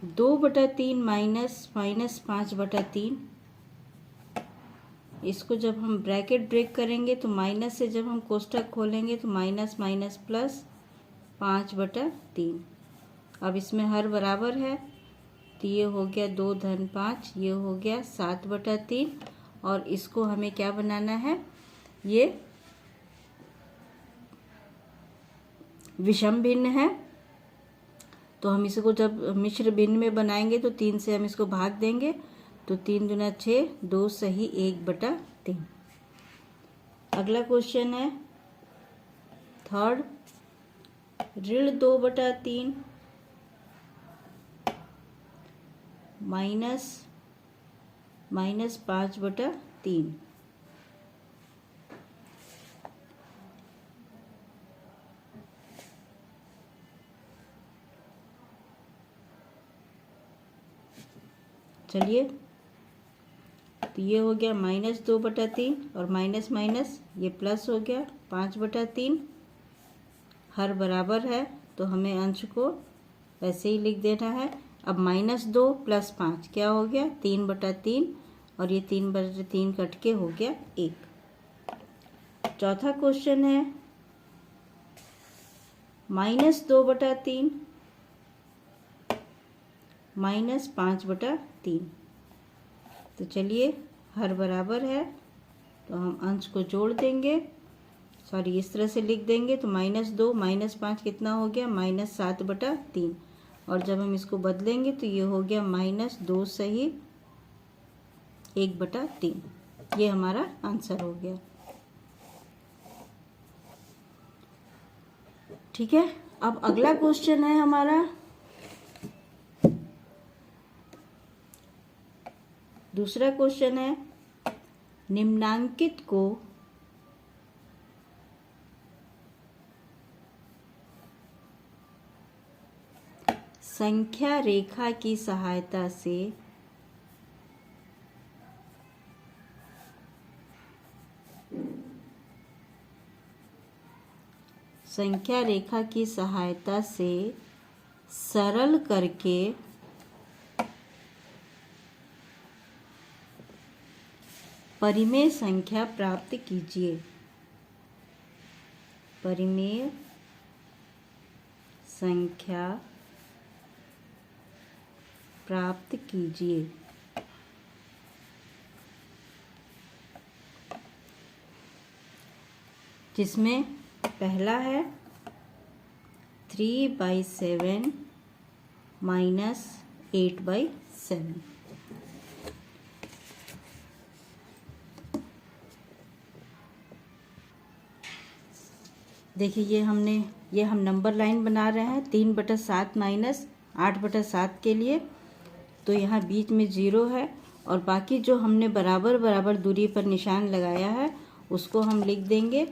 2/3 minus 5/3। इसको जब हम ब्रैकेट ब्रेक करेंगे तो माइनस से जब हम कोष्ठक खोलेंगे तो माइनस माइनस प्लस 5/3। अब इसमें हर बराबर है तो ये हो गया 2 धन 5, ये हो गया 7/3। और इसको हमें क्या बनाना है, ये विषम भिन्न है तो हम इसको जब मिश्र भिन्न में बनाएंगे तो 3 से हम इसको भाग देंगे तो 3 दूना 6, 2 सही 1/3। अगला क्वेश्चन है थर्ड, ऋण 2/3 माइनस 5/3। चलिए, तो ये हो गया -2/3 और माइनस माइनस ये प्लस हो गया 5/3। हर बराबर है तो हमें अंश को ऐसे ही लिख देना है। अब -2 + 5 क्या हो गया 3/3 और ये 3/3 कट के हो गया 1। चौथा क्वेश्चन है -2/3 माइनस 5/3। तो चलिए, हर बराबर है तो हम अंश को जोड़ देंगे, सॉरी इस तरह से लिख देंगे तो -2 - 5 कितना हो गया -7/3। और जब हम इसको बदलेंगे तो ये हो गया -2 सही 1/3। ये हमारा आंसर हो गया। ठीक है, अब अगला क्वेश्चन है हमारा दूसरा क्वेश्चन है, निम्नांकित को संख्या रेखा की सहायता से सरल करके परिमेय संख्या प्राप्त कीजिए। परिमेय संख्या प्राप्त कीजिए। जिसमें पहला है 3/7 माइनस 8/7। देखिए, ये हम नंबर लाइन बना रहे हैं 3/7 माइनस 8/7 के लिए। तो यहाँ बीच में 0 है और बाकी जो हमने बराबर बराबर दूरी पर निशान लगाया है उसको हम लिख देंगे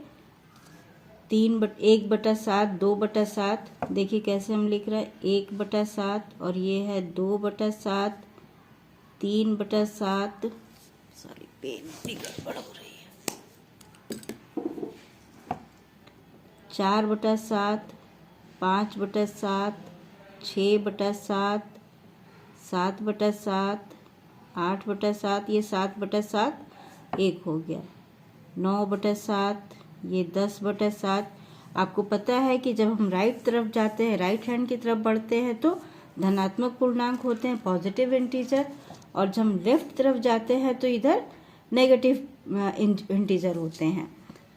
1/7 2/7। देखिए कैसे हम लिख रहे हैं 1/7 और ये है 2/7 3/7। सॉरी, पेन की गड़बड़ हो रही है। 4/7 5/7 6/7 7/7 8/7, ये 7/7 1 हो गया। 9/7, ये 10/7। आपको पता है कि जब हम राइट तरफ जाते हैं, राइट हैंड की तरफ बढ़ते हैं तो धनात्मक पूर्णांक होते हैं, पॉजिटिव इंटीजर, और जब हम लेफ्ट तरफ जाते हैं तो इधर नेगेटिव इंटीजर होते हैं।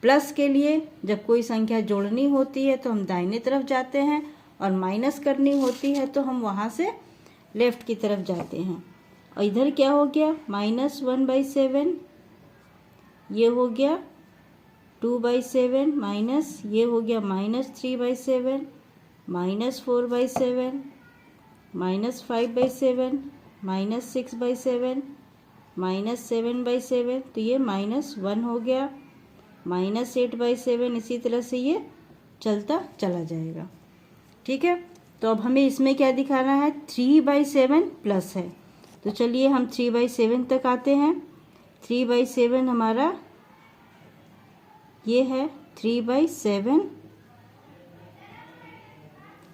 प्लस के लिए जब कोई संख्या जोड़नी होती है तो हम दाहिने तरफ जाते हैं और माइनस करनी होती है तो हम वहाँ से लेफ्ट की तरफ जाते हैं। और इधर क्या हो गया -1/7, ये हो गया 2/7 माइनस, ये हो गया -3/7 -4/7 -5/7 -6/7 -7/7। तो ये -1 हो गया -8/7। इसी तरह से ये चलता चला जाएगा। ठीक है, तो अब हमें इसमें क्या दिखाना है 3/7 प्लस है। तो चलिए हम 3/7 तक आते हैं। 3/7 हमारा ये है 3/7,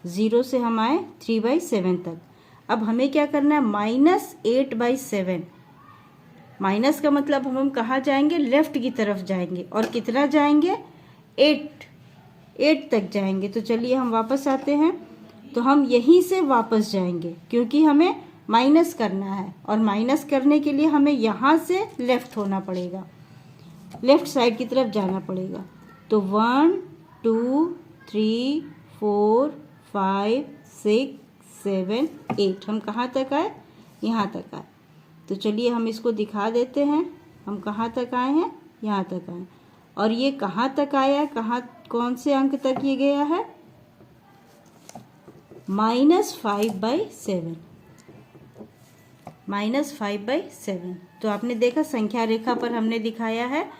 0 से हम आए 3/7 तक। अब हमें क्या करना है, -8/7। माइनस का मतलब हम कहाँ जाएंगे, लेफ्ट की तरफ जाएंगे, और कितना जाएंगे, 8 तक जाएंगे। तो चलिए हम वापस आते हैं, तो हम यहीं से वापस जाएंगे क्योंकि हमें माइनस करना है, और माइनस करने के लिए हमें यहाँ से लेफ्ट होना पड़ेगा, लेफ्ट साइड की तरफ जाना पड़ेगा। तो 1 2 3 4 5 6 7 8, हम कहाँ तक आए, यहाँ तक आए। तो चलिए हम इसको दिखा देते हैं, हम कहाँ तक आए हैं, यहाँ तक आए। और ये कहाँ तक आया, कौन से अंक तक ये गया है, -5/7, -5/7। तो आपने देखा संख्या रेखा पर हमने दिखाया है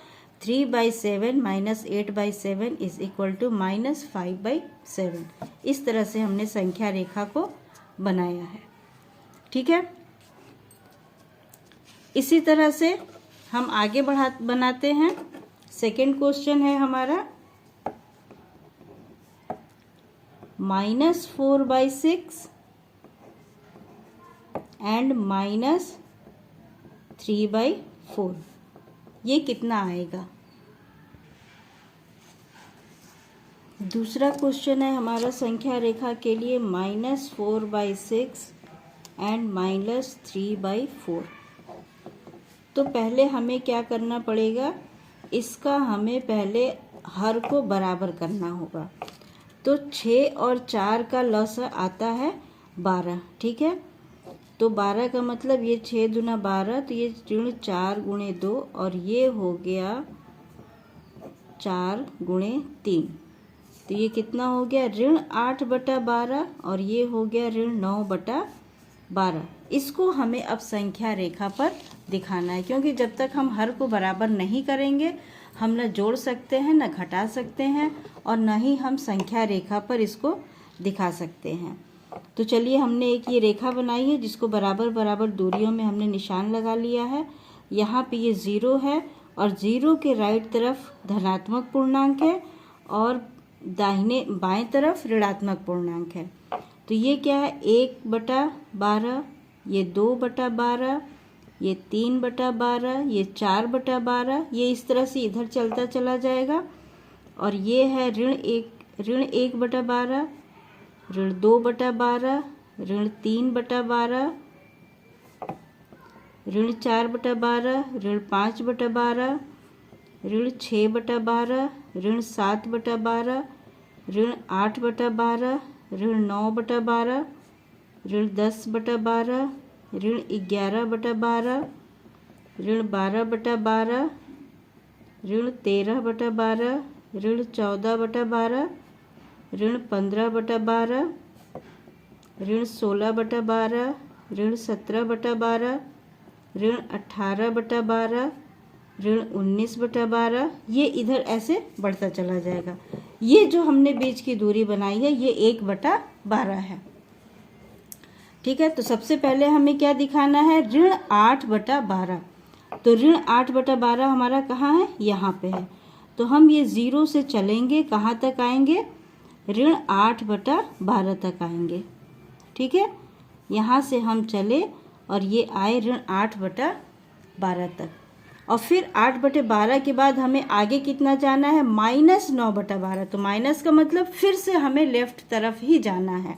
3/7 -8/7 इज इक्वल टू -5/7। इस तरह से हमने संख्या रेखा को बनाया है। ठीक है, इसी तरह से हम आगे बनाते हैं। सेकेंड क्वेश्चन है हमारा -4/6 एंड -3/4, ये कितना आएगा। दूसरा क्वेश्चन है हमारा संख्या रेखा के लिए -4/6 एंड -3/4। तो पहले हमें क्या करना पड़ेगा, इसका हमें पहले हर को बराबर करना होगा। तो 6 और 4 का लसा आता है 12। ठीक है, तो 12 का मतलब ये 6 दूना 12, तो ये ऋण 4 गुणे 2, और ये हो गया 4 गुणे 3। तो ये कितना हो गया, ऋण 8/12, और ये हो गया ऋण 9/12। इसको हमें अब संख्या रेखा पर दिखाना है, क्योंकि जब तक हम हर को बराबर नहीं करेंगे हम न जोड़ सकते हैं, न घटा सकते हैं, और न ही हम संख्या रेखा पर इसको दिखा सकते हैं। तो चलिए हमने एक ये रेखा बनाई है जिसको बराबर बराबर दूरियों में हमने निशान लगा लिया है। यहाँ पे ये 0 है, और 0 के राइट तरफ धनात्मक पूर्णांक है, और दाहिने बाएं तरफ ऋणात्मक पूर्णांक है। तो ये क्या है, 1/12, ये 2/12, ये 3/12, ये 4/12, ये इस तरह से इधर चलता चला जाएगा। और ये है ऋण 1/12, ऋण 2/12, ऋण 3/12, ऋण 4/12, ऋण 5/12, ऋण 6/12, ऋण 7/12, ऋण 8/12, ऋण 9/12, ऋण 10/12, ऋण 11/12, ऋण 12/12, ऋण 13/12, ऋण 14/12, ऋण 15/12, ऋण 16/12, ऋण 17/12, ऋण 18/12, ऋण 19/12। ये इधर ऐसे बढ़ता चला जाएगा। ये जो हमने बीच की दूरी बनाई है ये 1/12 है। ठीक है, तो सबसे पहले हमें क्या दिखाना है, ऋण 8/12। तो ऋण 8/12 हमारा कहाँ है, यहाँ पे है। तो हम ये 0 से चलेंगे, कहाँ तक आएंगे, ऋण 8/12 तक आएंगे। ठीक है, यहाँ से हम चले और ये आए ऋण 8/12 तक, और फिर 8/12 के बाद हमें आगे कितना जाना है, -9/12। तो माइनस का मतलब फिर से हमें लेफ्ट तरफ ही जाना है।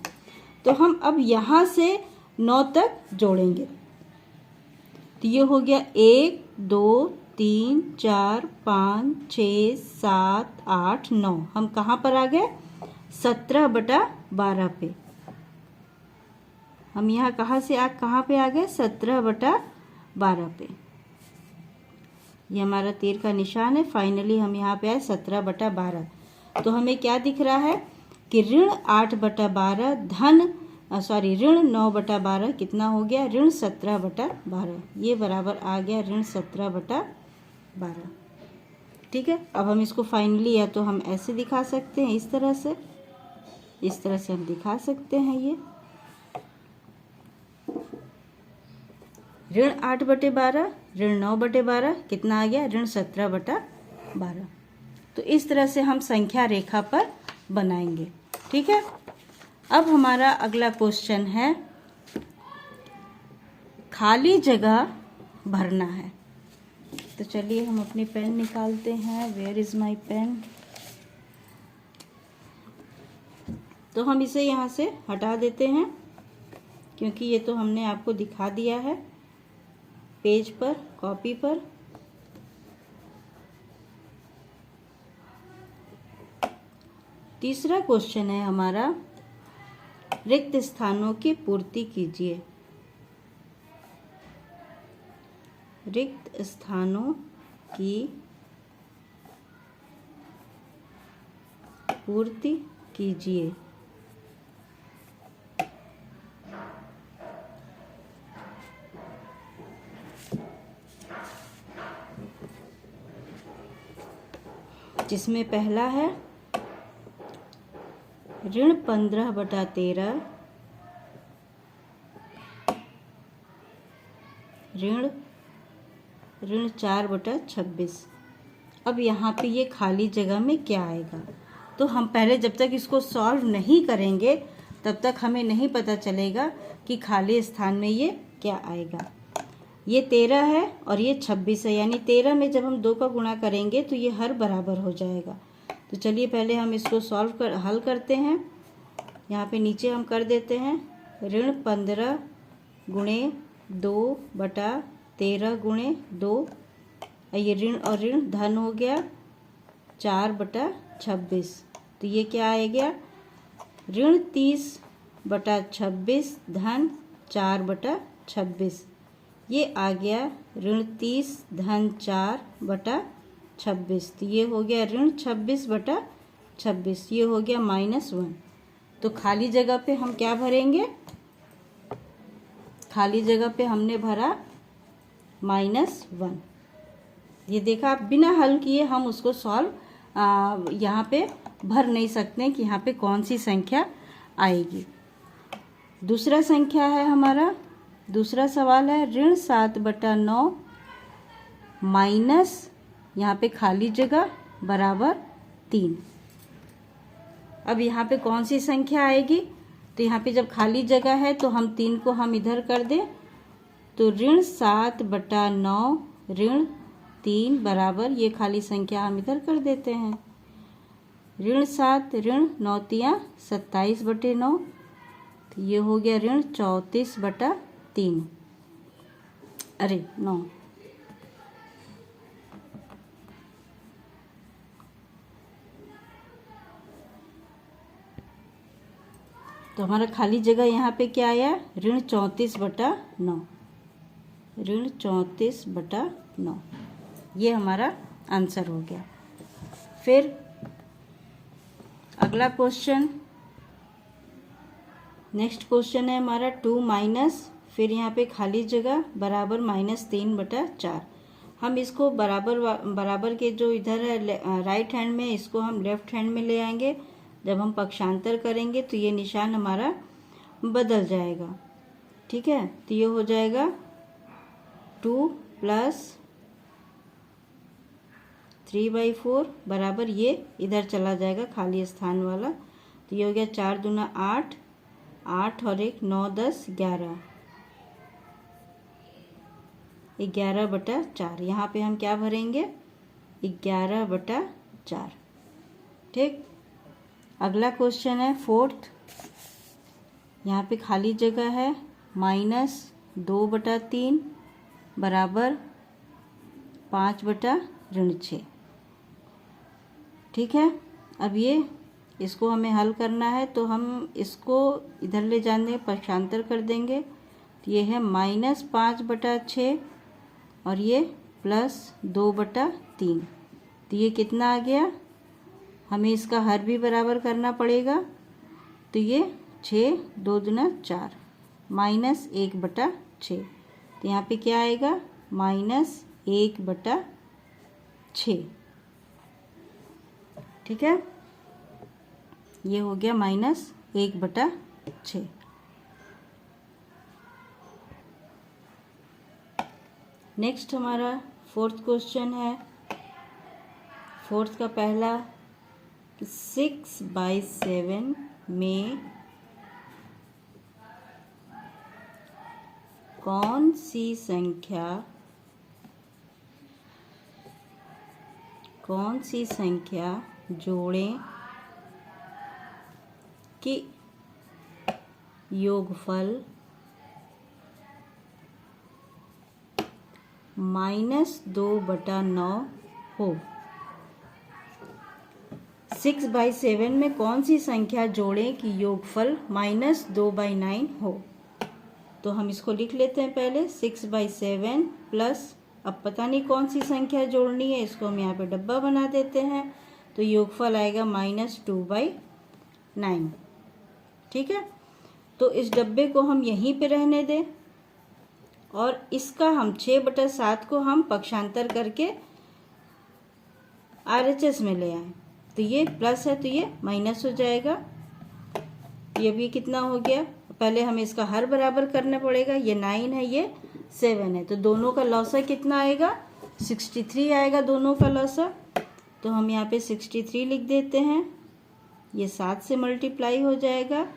तो हम अब यहाँ से 9 तक जोड़ेंगे। तो ये हो गया 1 2 3 4 5 6 7 8 9। हम कहाँ पर आ गए, 17/12 पे। हम यहाँ कहाँ पे आ गए, 17/12 पे। ये हमारा तीर का निशान है। फाइनली हम यहाँ पे आए 17/12। तो हमें क्या दिख रहा है कि ऋण 8/12 ऋण 9/12 कितना हो गया, ऋण 17/12। ये बराबर आ गया ऋण 17/12। ठीक है, अब हम इसको फाइनली या तो हम ऐसे दिखा सकते हैं, इस तरह से हम दिखा सकते हैं। ये ऋण 8/12 ऋण 9/12 कितना आ गया, ऋण 17/12। तो इस तरह से हम संख्या रेखा पर बनाएंगे। ठीक है, अब हमारा अगला क्वेश्चन है खाली जगह भरना है। तो चलिए हम अपनी पेन निकालते हैं। Where is my pen. तो हम इसे यहाँ से हटा देते हैं, क्योंकि ये तो हमने आपको दिखा दिया है पेज पर, कॉपी पर। तीसरा क्वेश्चन है हमारा, रिक्त स्थानों की पूर्ति कीजिए। रिक्त स्थानों की पूर्ति कीजिए। जिसमें पहला है ऋण 15/13, ऋण 4/26। अब यहाँ पे ये खाली जगह में क्या आएगा? तो हम पहले जब तक इसको सॉल्व नहीं करेंगे तब तक हमें नहीं पता चलेगा कि खाली स्थान में ये क्या आएगा। ये 13 है और ये 26 है, यानी 13 में जब हम 2 का गुणा करेंगे तो ये हर बराबर हो जाएगा। तो चलिए पहले हम इसको हल करते हैं। यहाँ पे नीचे हम कर देते हैं ऋण 15 गुणे 2/13 गुणे 2। ये ऋण और ऋण धन हो गया 4/26। तो ये क्या आ गया? ऋण 30/26 धन 4/26। ये आ गया ऋण 30 धन 4/26। तो ये हो गया ऋण 26/26। ये हो गया -1। तो खाली जगह पे हम क्या भरेंगे? खाली जगह पे हमने भरा -1। ये देखा, आप बिना हल किए हम उसको सॉल्व यहाँ पे भर नहीं सकते कि यहाँ पे कौन सी संख्या आएगी। दूसरा संख्या है हमारा, दूसरा सवाल है ऋण 7/9 माइनस, यहाँ पे खाली जगह बराबर 3। अब यहाँ पे कौन सी संख्या आएगी? तो यहाँ पे जब खाली जगह है तो हम 3 को हम इधर कर दें, तो ऋण 7/9 ऋण 3 बराबर, ये खाली संख्या हम इधर कर देते हैं। ऋण 7 ऋण 9 तियाँ 27/9। तो ये हो गया ऋण 34/3। अरे 9। तो हमारा खाली जगह यहाँ पे क्या आया? ऋण 34/9। ऋण 34/9। ये हमारा आंसर हो गया। फिर अगला क्वेश्चन, नेक्स्ट क्वेश्चन है हमारा 2 माइनस, फिर यहाँ पे खाली जगह बराबर -3/4। हम इसको बराबर के जो इधर है राइट हैंड में, इसको हम लेफ्ट हैंड में ले आएंगे। जब हम पक्षांतर करेंगे तो ये निशान हमारा बदल जाएगा। ठीक है, तो ये हो जाएगा 2 + 3/4 बराबर, ये इधर चला जाएगा खाली स्थान वाला। तो ये हो गया 4 दूना 8, 8 और 1 9 10 11, 11/4। यहाँ पे हम क्या भरेंगे? 11/4। ठीक। अगला क्वेश्चन है 4th। यहाँ पे खाली जगह है -2/3 बराबर 5/6। ठीक है, अब ये इसको हमें हल करना है, तो हम इसको इधर ले जाने पक्षांतर कर देंगे। तो ये है -5/6 और ये +2/3। तो ये कितना आ गया? हमें इसका हर भी बराबर करना पड़ेगा। तो ये 6 2 दूना 4 -1/6। तो यहाँ पे क्या आएगा? -1/6। ठीक है, ये हो गया -1/6। नेक्स्ट हमारा 4th क्वेश्चन है। 4th का पहला 6/7 में कौन सी संख्या जोड़ें कि योगफल -2/9 हो। 6/7 में कौन सी संख्या जोड़ें कि योगफल -2/9 हो। तो हम इसको लिख लेते हैं पहले 6/7 प्लस, अब पता नहीं कौन सी संख्या जोड़नी है, इसको हम यहाँ पे डब्बा बना देते हैं, तो योगफल आएगा -2/9। ठीक है, तो इस डब्बे को हम यहीं पे रहने दें और इसका हम 6/7 को हम पक्षांतर करके RHS में ले आए, तो ये प्लस है तो ये माइनस हो जाएगा। ये भी कितना हो गया, पहले हमें इसका हर बराबर करना पड़ेगा, ये 9 है ये 7 है, तो दोनों का लौसा कितना आएगा 63 आएगा दोनों का लौसा। तो हम यहाँ पे 63 लिख देते हैं, ये 7 से मल्टीप्लाई हो जाएगा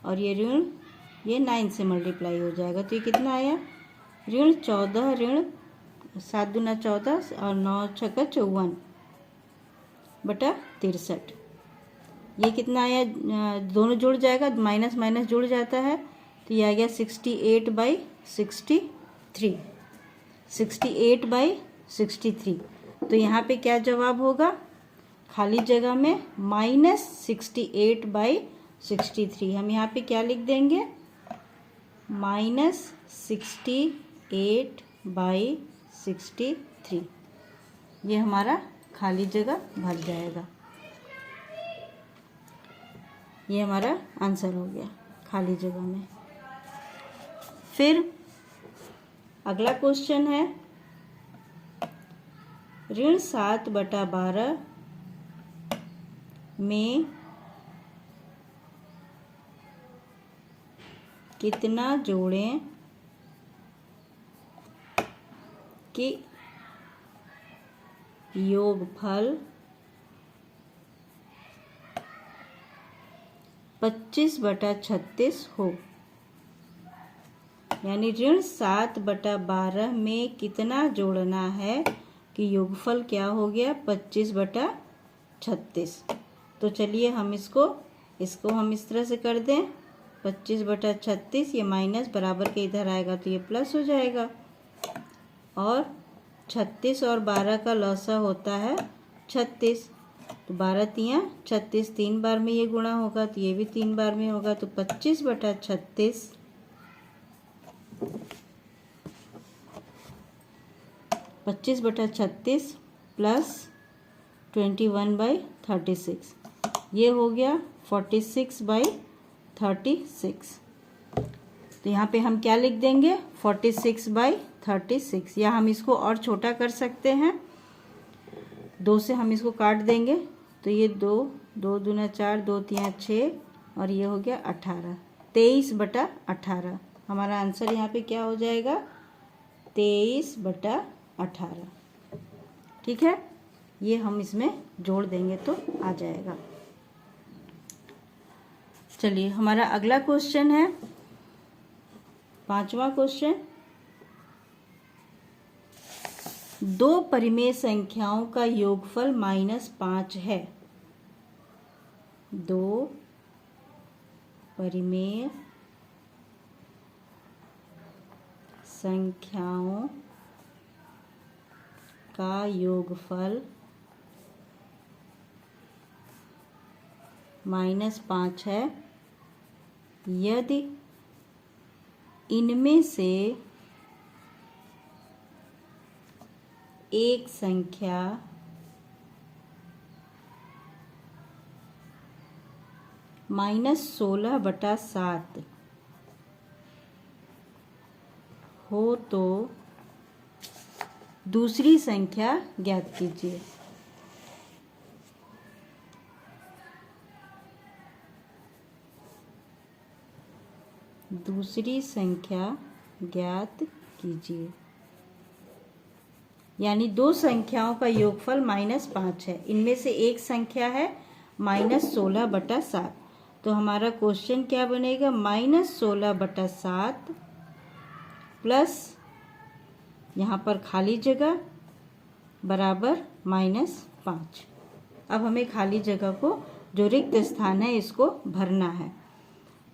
और ये ऋण ये 9 से मल्टीप्लाई हो जाएगा, तो ये कितना आया ऋण 14 ऋण 7 दूना 14 और 9 छक्का 54/63। ये कितना आया, दोनों जुड़ जाएगा, माइनस माइनस जुड़ जाता है, तो ये आ गया 68/63। 68/63। तो यहाँ पे क्या जवाब होगा, खाली जगह में -68/63। हम यहाँ पे क्या लिख देंगे -68/63। ये हमारा खाली जगह भर जाएगा। ये हमारा आंसर हो गया खाली जगह में। फिर अगला क्वेश्चन है ऋण 7/12 में कितना जोड़ें कि योगफल 25/36 हो। यानी ऋण 7/12 में कितना जोड़ना है कि योगफल क्या हो गया 25/36। तो चलिए हम इसको हम इस तरह से कर दें, 25/36 ये माइनस बराबर के इधर आएगा तो ये प्लस हो जाएगा, और 36 और 12 का लौसा होता है 36, तो 12 तियाँ 36, 3 बार में ये गुणा होगा तो ये भी 3 बार में होगा, तो 25/36 प्लस 21/36 ये हो गया 46/36। तो यहाँ पे हम क्या लिख देंगे 46/36, या हम इसको और छोटा कर सकते हैं, 2 से हम इसको काट देंगे तो ये 2 दूना 4 2 तियाँ 6 और ये हो गया 18, 23/18। हमारा आंसर यहाँ पे क्या हो जाएगा 23/18। ठीक है, ये हम इसमें जोड़ देंगे तो आ जाएगा। चलिए हमारा अगला क्वेश्चन है 5वां क्वेश्चन, 2 परिमेय संख्याओं का योगफल -5 है। 2 परिमेय संख्याओं का योगफल -5 है यदि इनमें से एक संख्या -16/7 हो तो दूसरी संख्या ज्ञात कीजिए। दूसरी संख्या ज्ञात कीजिए। यानी 2 संख्याओं का योगफल -5 है, इनमें से एक संख्या है -16/7। तो हमारा क्वेश्चन क्या बनेगा, -16/7 प्लस यहाँ पर खाली जगह बराबर -5। अब हमें खाली जगह को, जो रिक्त स्थान है, इसको भरना है।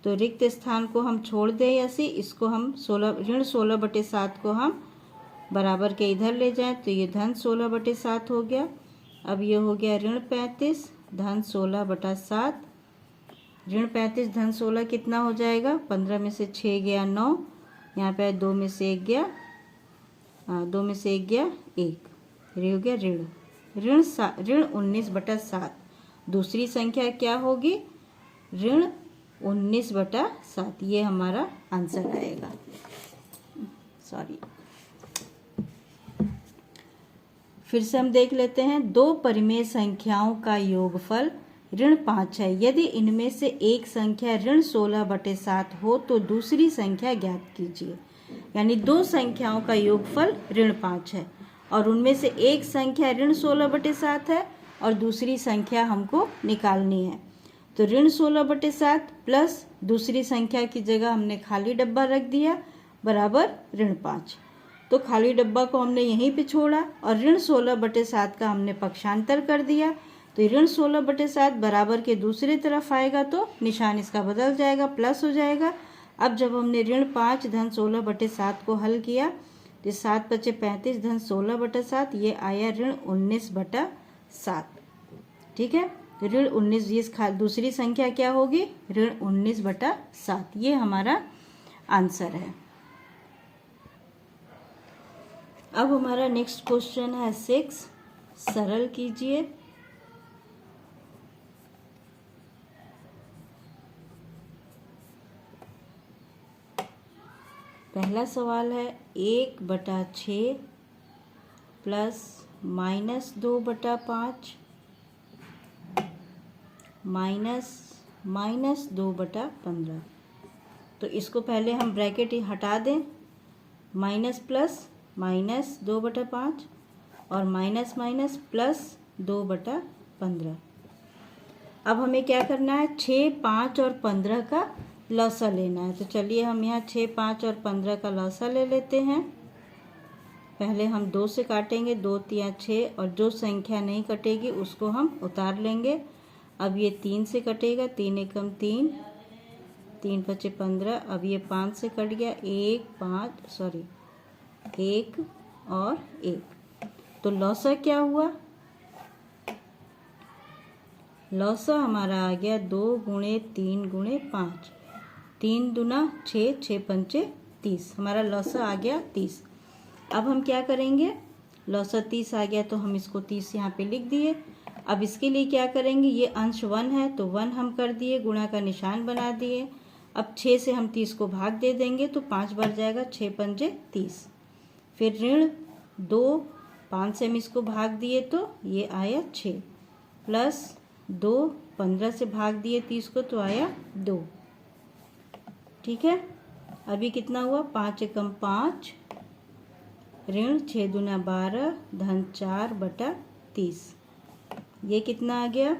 तो रिक्त स्थान को हम छोड़ दें ऐसे, इसको हम ऋण 16/7 को हम बराबर के इधर ले जाएं, तो ये धन 16/7 हो गया। अब ये हो गया ऋण 35 धन 16/7। ऋण 35 धन 16 कितना हो जाएगा? 15 में से 6 गया 9, यहाँ पे 2 में से 1 गया 2 में से 1 गया 1, ये हो गया ऋण 19/7। दूसरी संख्या क्या होगी? ऋण 19/7। ये हमारा आंसर आएगा। सॉरी, फिर से हम देख लेते हैं। दो परिमेय संख्याओं का योगफल ऋण 5 है। यदि इनमें से एक संख्या ऋण 16/7 हो तो दूसरी संख्या ज्ञात कीजिए। यानी दो संख्याओं का योगफल ऋण 5 है और उनमें से एक संख्या ऋण 16/7 है और दूसरी संख्या हमको निकालनी है। तो ऋण 16/7 प्लस दूसरी संख्या की जगह हमने खाली डब्बा रख दिया बराबर ऋण 5। तो खाली डब्बा को हमने यहीं पे छोड़ा और ऋण 16/7 का हमने पक्षांतर कर दिया। तो ऋण 16/7 बराबर के दूसरी तरफ आएगा तो निशान इसका बदल जाएगा, प्लस हो जाएगा। अब जब हमने ऋण 5 धन 16/7 को हल किया तो 7 × 5 = 35 धन 16/7, ये आया ऋण 19/7। ठीक है, तो ऋण 19, ये दूसरी संख्या क्या होगी? ऋण 19/7। ये हमारा आंसर है। अब हमारा नेक्स्ट क्वेश्चन है 6, सरल कीजिए। पहला सवाल है 1/6 प्लस -2/5 माइनस 2/15। तो इसको पहले हम ब्रैकेट ही हटा दें, माइनस प्लस -2/5 और माइनस माइनस प्लस 2/15। अब हमें क्या करना है? 6, 5 और 15 का लौसा लेना है। तो चलिए हम यहाँ 6, 5 और 15 का लौसा ले लेते हैं। पहले हम 2 से काटेंगे, 2 × 3 = 6 और जो संख्या नहीं कटेगी उसको हम उतार लेंगे। अब ये 3 से कटेगा, 3 × 1 = 3, 3 × 5 = 15। अब ये 5 से कट गया, 1 और 1। तो लौसा क्या हुआ? लौसा हमारा आ गया 2 × 3 × 5, 3 दूना 6, 6 × 5 = 30। हमारा लौसा आ गया 30। अब हम क्या करेंगे? लौसा 30 आ गया तो हम इसको 30 यहाँ पे लिख दिए। अब इसके लिए क्या करेंगे? ये अंश 1 है तो 1 हम कर दिए, गुणा का निशान बना दिए। अब 6 से हम 30 को भाग दे देंगे तो 5 बार जाएगा, 6 × 5 = 30। फिर ऋण 2, 5 से हम इसको भाग दिए तो ये आया 6, प्लस 2, 15 से भाग दिए 30 को तो आया 2। ठीक है, अभी कितना हुआ? 5 × 1 = 5, ऋण 6 दूना 12 धन 4/30। ये कितना आ गया?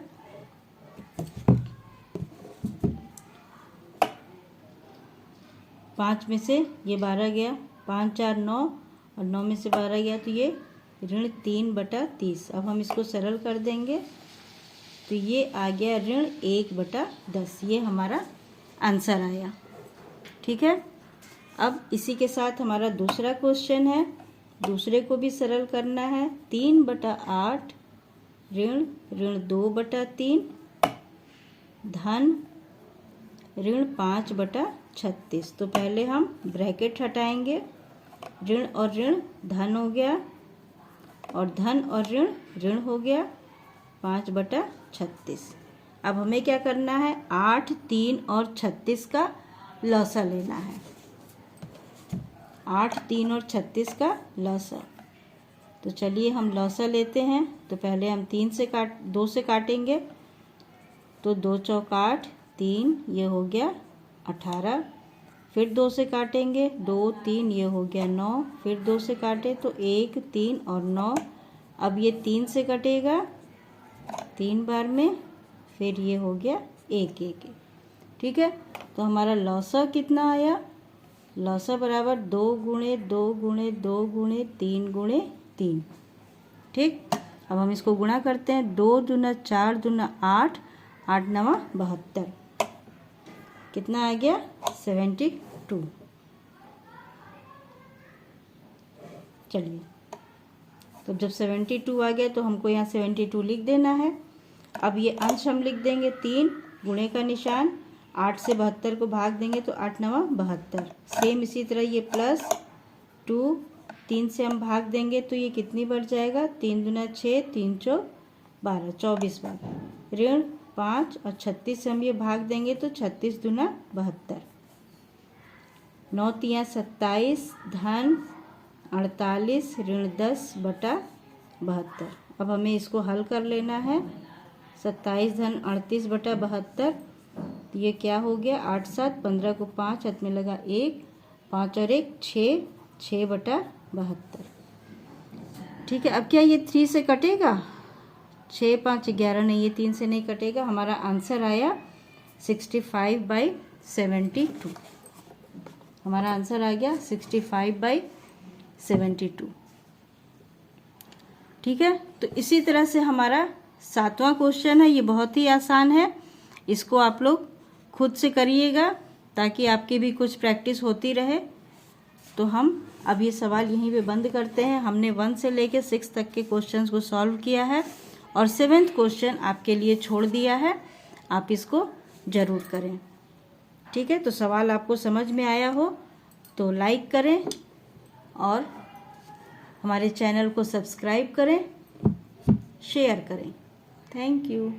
5 में से ये 12 गया, 5 × 4 = 9 और 9 में से 12 गया तो ये ऋण 3/30। अब हम इसको सरल कर देंगे तो ये आ गया ऋण 1/10। ये हमारा आंसर आया। ठीक है, अब इसी के साथ हमारा दूसरा क्वेश्चन है, दूसरे को भी सरल करना है। 3/8 ऋण 2/3 धन ऋण 5/36। तो पहले हम ब्रैकेट हटाएंगे, ऋण और ऋण धन हो गया और धन और ऋण हो गया, 5/36। अब हमें क्या करना है? 8, 3 और 36 का लौसा लेना है। 8, 3 और 36 का लौसा। तो चलिए हम लौसा लेते हैं। तो पहले हम 2 से काटेंगे तो 2 × 4 = 8, 3 ये हो गया 18। फिर 2 से काटेंगे, 2, 3 ये हो गया 9। फिर 2 से काटे तो 1, 3 और 9। अब ये 3 से कटेगा 3 बार में, फिर ये हो गया 1, 1। ठीक है, तो हमारा लौसा कितना आया? लौसा बराबर 2 गुणे 2 गुणे 2 गुणे 3 गुणे 3। ठीक, अब हम इसको गुणा करते हैं। 2 दूना 4 दूना 8, 8 नवा 72, कितना आ गया 72। चलिए, तो जब 72 आ गया तो हमको यहाँ 72 लिख देना है। अब ये अंश हम लिख देंगे 3, गुणे का निशान, 8 से 72 को भाग देंगे तो 8 नवा 72। सेम इसी तरह ये +2, 3 से हम भाग देंगे तो ये कितनी बढ़ जाएगा, 3 दूना 6, 3 चौ 12, 24 बार। ऋण 5 और 36 से हम ये भाग देंगे तो 36 दूना 72, 9 तियाँ 27, धन 48, ऋण 10 बटा 72। अब हमें इसको हल कर लेना है। 27 धन 38 बटा 72, ये क्या हो गया 8 7 15 को 5 हाथ में लगा 1, 5 और 1 6, 6 बटा 72। ठीक है, अब क्या ये 3 से कटेगा, 6 5 11 नहीं, ये 3 से नहीं कटेगा। हमारा आंसर आया 65/72। हमारा आंसर आ गया 65/72। ठीक है, तो इसी तरह से हमारा 7वां क्वेश्चन है। ये बहुत ही आसान है, इसको आप लोग खुद से करिएगा ताकि आपकी भी कुछ प्रैक्टिस होती रहे। तो हम अब ये सवाल यहीं पे बंद करते हैं। हमने 1 से लेकर 6 तक के क्वेश्चंस को सॉल्व किया है और 7वां क्वेश्चन आपके लिए छोड़ दिया है, आप इसको ज़रूर करें। ठीक है, तो सवाल आपको समझ में आया हो तो लाइक करें और हमारे चैनल को सब्सक्राइब करें, शेयर करें। Thank you.